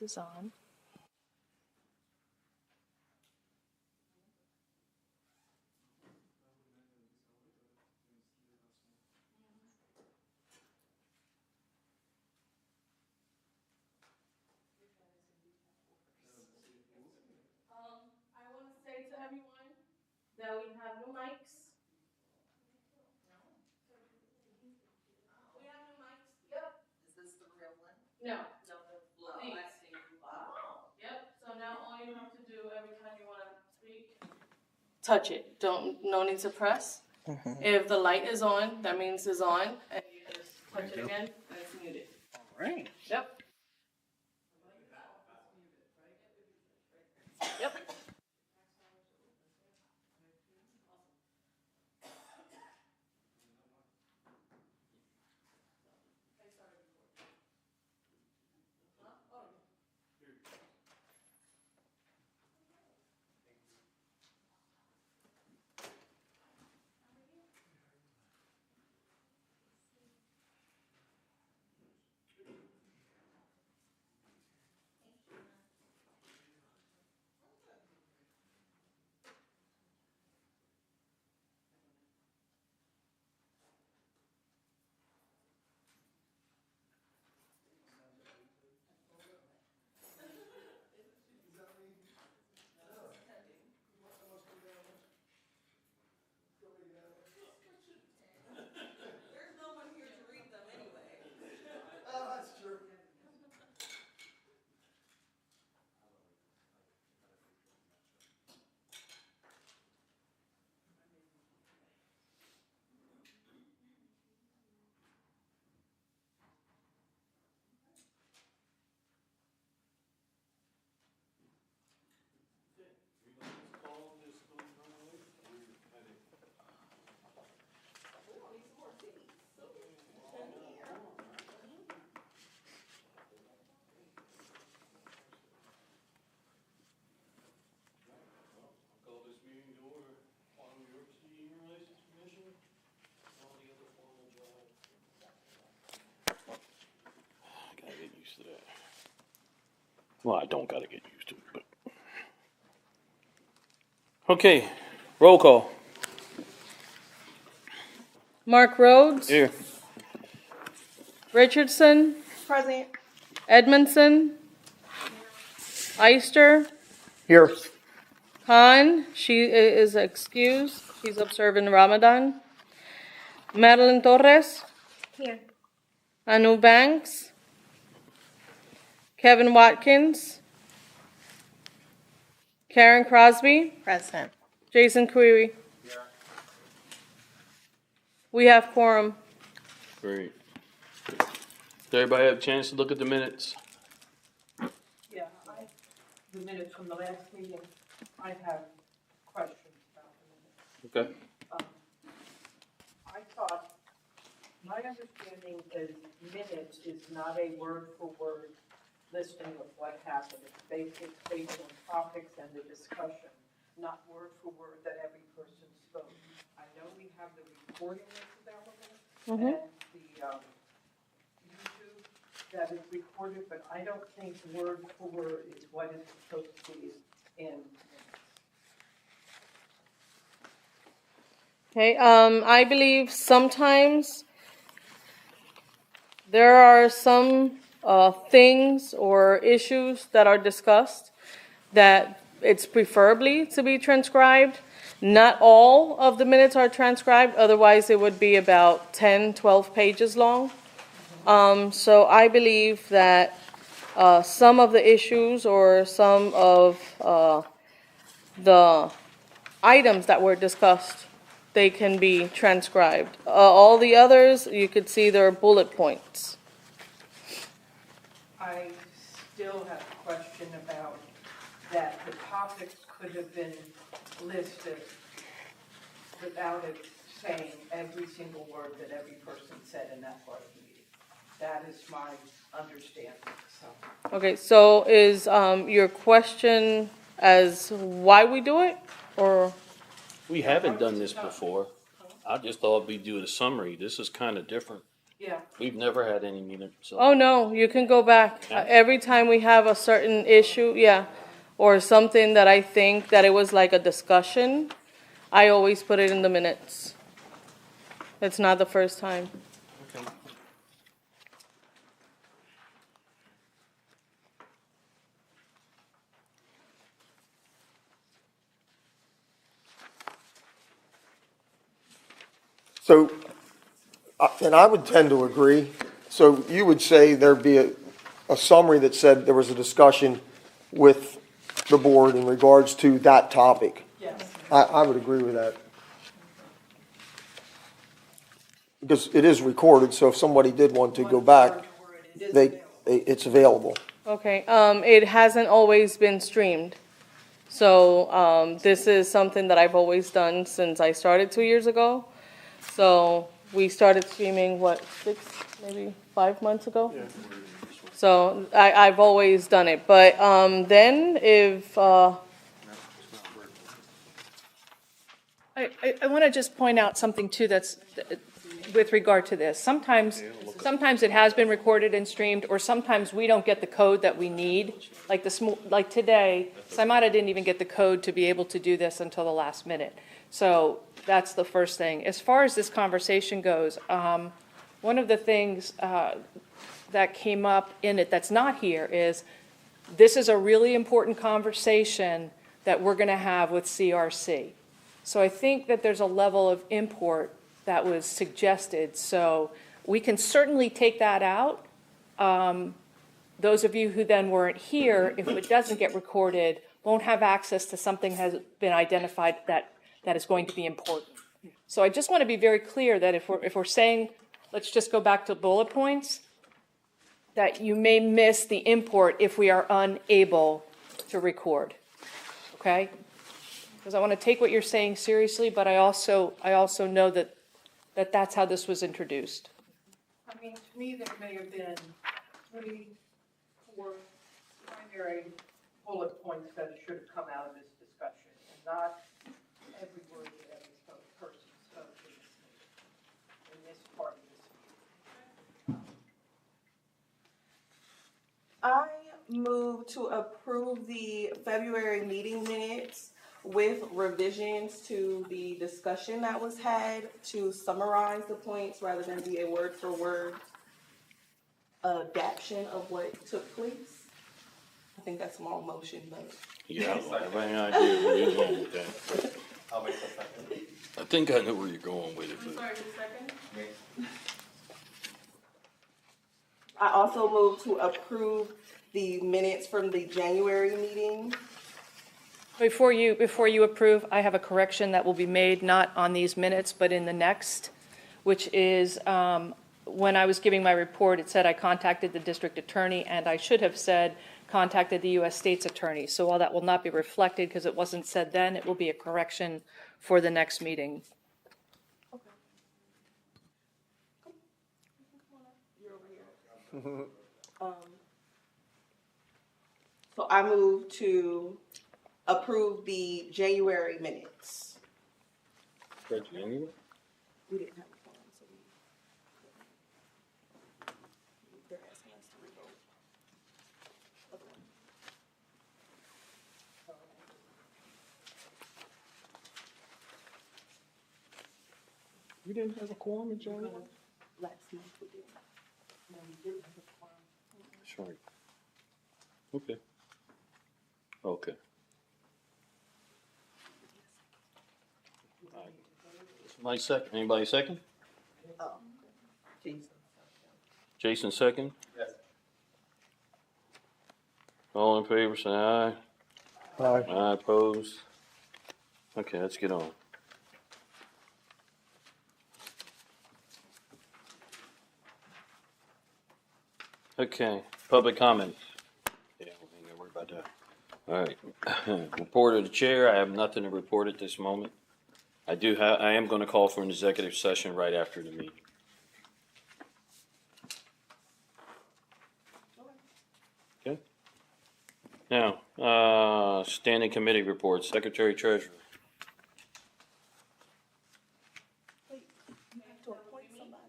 This is on. I want to say to everyone that we have no mics. We have no mics. Yep. Is this the real one? No. Oh, I see. Wow. Yep. So now all you have to do every time you want to speak, touch it. No need to press. Mm-hmm. If the light is on, that means it's on, and you just touch it again, and it's muted. All right. Yep. Yep. There's no one here to read them anyway. Oh, that's true. Call this meeting to order. New York City Human Relations Commission, all the other formal job. Gotta get used to that. Well, I don't gotta get used to it, but. Okay, roll call. Mark Rhodes. Here. Richardson. Present. Edmondson. Eister. Here. Khan, she is excused. She's observing Ramadan. Madeline Torres. Here. Anu Banks. Kevin Watkins. Karen Crosby. Present. Jason Query. We have quorum. Great. Did everybody have a chance to look at the minutes? Yeah, the minutes from the last meeting, I have questions about the minutes. Okay. I thought, my understanding is minutes is not a word-for-word listing of what happened. It's based on topics and the discussion, not word-for-word that every person spoke. I know we have the recording that's available and the YouTube that is recorded, but I don't think word-for-word is what is supposed to be in minutes. Okay, I believe sometimes there are some things or issues that are discussed that it's preferably to be transcribed. Not all of the minutes are transcribed, otherwise it would be about 10, 12 pages long. So I believe that some of the issues or some of the items that were discussed, they can be transcribed. All the others, you could see there are bullet points. I still have a question about that the topics could have been listed without it saying every single word that every person said in that part of the meeting. That is my understanding, so. Okay, so is your question as why we do it, or? We haven't done this before. I just thought we'd do a summary. This is kind of different. Yeah. We've never had any minutes. So. Oh, no, you can go back. Yeah. Every time we have a certain issue, yeah, or something that I think that it was like a discussion, I always put it in the minutes. It's not the first time. Okay. So, and I would tend to agree. So you would say there'd be a summary that said there was a discussion with the board in regards to that topic. Yes. I would agree with that. Because it is recorded, so if somebody did want to go back, it's available. Okay, it hasn't always been streamed. So, this is something that I've always done since I started 2 years ago. So, we started streaming, what, maybe 5 months ago? Yeah. So, I've always done it, but, then if, I want to just point out something too that's with regard to this. Sometimes it has been recorded and streamed, or sometimes we don't get the code that we need. Like today, Saimata didn't even get the code to be able to do this until the last minute. So that's the first thing. As far as this conversation goes, one of the things that came up in it that's not here is this is a really important conversation that we're going to have with CRC. So I think that there's a level of import that was suggested. So we can certainly take that out. Those of you who then weren't here, if it doesn't get recorded, won't have access to something that has been identified that is going to be important. So I just want to be very clear that if we're saying, let's just go back to bullet points, that you may miss the import if we are unable to record. Okay? Because I want to take what you're saying seriously, but I also know that that's how this was introduced. I mean, to me, there may have been 3, 4 primary bullet points that should have come out of this discussion, and not every word that every person spoke in this part of this meeting. I move to approve the February meeting minutes with revisions to the discussion that was had to summarize the points rather than be a word for word adaptation of what took place. I think that's a long motion, but. Yeah, I have any idea where you're going with that. I'll make the second. I think I know where you're going with it. I'm sorry, who's second? I also move to approve the minutes from the January meeting. Before you approve, I have a correction that will be made, not on these minutes, but in the next, which is, when I was giving my report, it said I contacted the district attorney, and I should have said contacted the U.S. State's attorney. So while that will not be reflected because it wasn't said then, it will be a correction for the next meeting. So I move to approve the January minutes. January? We didn't have a quorum, so they're asking us to revote. Okay. You didn't have a quorum in January? Last month we did. No, we didn't have a quorum. That's right. Okay. Okay. All right. Somebody second, anybody second? Jason. Jason second? Yes. All in favor, say aye. Aye. Aye, opposed. Okay, let's get on. Okay, public comments. Yeah, we ain't gonna worry about that. All right, report of the chair. I have nothing to report at this moment. I am gonna call for an executive session right after the meeting. Okay. Now, standing committee reports, secretary treasurer. Wait, you have to appoint somebody.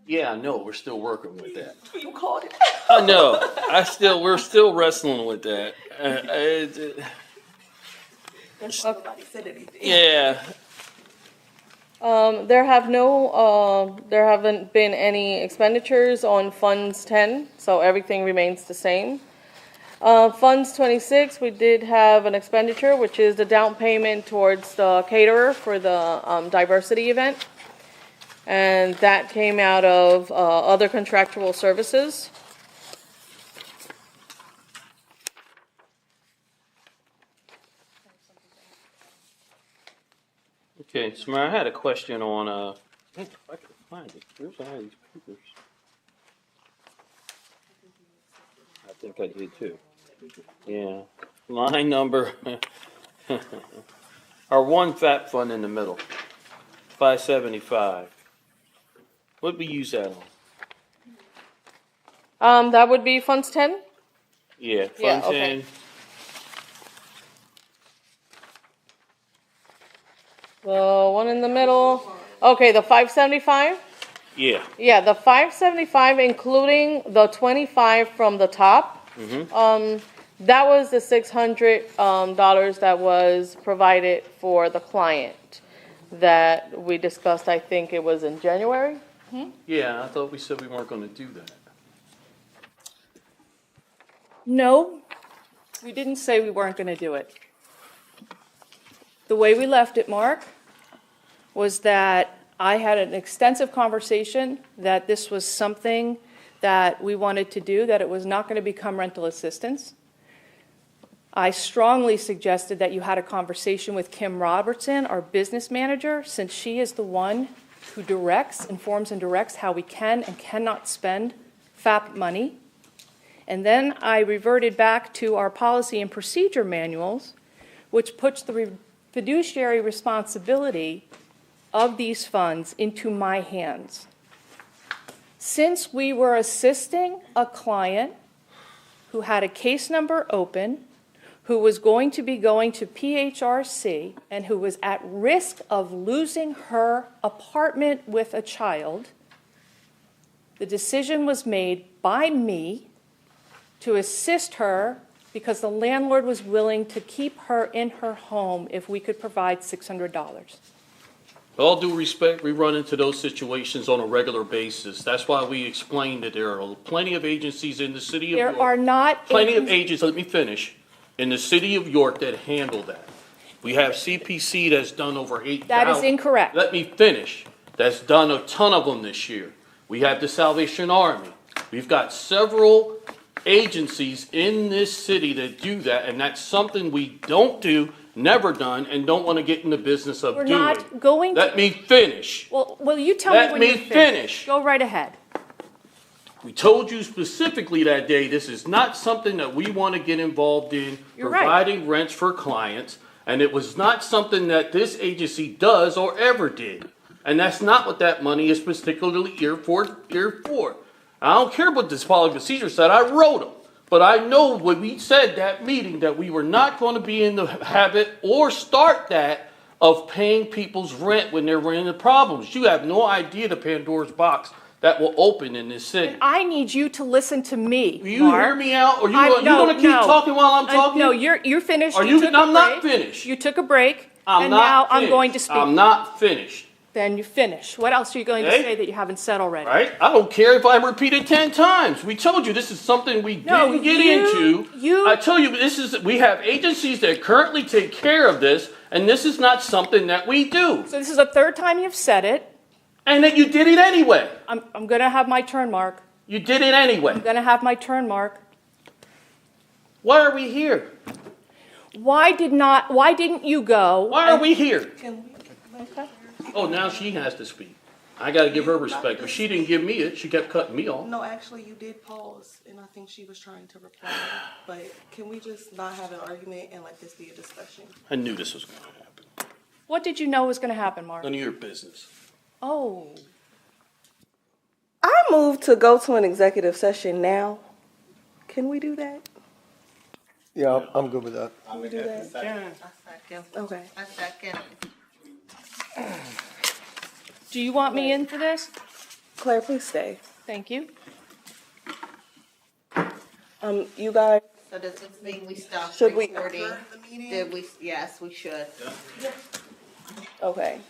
Yeah, I know, we're still working with that. You called it. I know, we're still wrestling with that. Nobody said anything. Yeah, There haven't been any expenditures on Funds 10, so everything remains the same. Funds 26, we did have an expenditure, which is the down payment towards the caterer for the diversity event. And that came out of other contractual services. okay, Samara, I had a question on, if I can find it, where's all these papers? I think I did too. Yeah, line number, our one fat fund in the middle, 575. What'd we use that on? That would be Funds 10? Yeah, Yeah, Fund okay. 10. The one in the middle. Okay, the 575? Yeah, Yeah, the 575, including the 25 from the top. That was the $600 that was provided for the client that we discussed, I think it was in January. yeah, I thought we said we weren't gonna do that. No, we didn't say we weren't going to do it. The way we left it, Mark, was that I had an extensive conversation that this was something that we wanted to do, that it was not going to become rental assistance. I strongly suggested that you had a conversation with Kim Robertson, our business manager, since she is the one who informs and directs how we can and cannot spend FAP money. And then I reverted back to our policy and procedure manuals, which puts the fiduciary responsibility of these funds into my hands. Since we were assisting a client who had a case number open, who was going to be going to PHRC, and who was at risk of losing her apartment with a child, the decision was made by me to assist her because the landlord was willing to keep her in her home if we could provide $600. With all due respect, we run into those situations on a regular basis. That's why we explained that there are plenty of agencies in the city of York. There are not Plenty of agencies- agents, let me finish, in the city of York that handle that. We have CPC that's done over 8,000. That is incorrect. Let me finish. That's done a ton of them this year. We have the Salvation Army. We've got several agencies in this city that do that, and that's something we don't do, never done, and don't want to get in the business of We're doing. not going to- Let me finish. Well, you tell me Let when me you're finish. Go right ahead. We told you specifically that day, this is not something that we want to get involved in, You're right. providing rents for clients, and it was not something that this agency does or ever did. And that's not what that money is particularly here for. I don't care what this policy procedure said, I wrote them. But I know when we said that meeting that we were not going to be in the habit or start that of paying people's rent when they're in the problems. You have no idea the Pandora's box that will open in this city. I need you to listen to me, Will you Mark. hear me out, or you I'm- going to keep no. talking while I'm talking? No, you're finished. Are You you? took a I'm not break. finished. You took a break, I'm and not now I'm finished. going to speak. I'm not finished. Then you finish. What else are you going to Okay. say that you haven't said already? Right? I don't care if I repeat it 10 times. We told you this is something we No, didn't get you- into. I tell you, we have agencies that currently take care of this, and this is not something that we do. So this is the third time you've said it. And that you did it anyway. I'm going to have my turn, Mark. You did it anyway. I'm going to have my turn, Mark. Why are we here? Why didn't you go? Why are we here? Can we? Okay. Oh, now she has to speak. I got to give her respect. But she didn't give me it. She kept cutting me off. No, actually, you did pause, and I think she was trying to reply. But can we just not have an argument and let this be a discussion? I knew this was going to happen. What did you know was going to happen, Mark? None of your business. Oh. I move to go to an executive session now. Can we do that? Yeah, I'm good with that. Can we do that? I second. Okay. I second. Do you want me in for this? Claire, please stay. Thank you. You guys, So does this mean we stop should we recording? adjourn the meeting? Did we, yes, we should. Okay.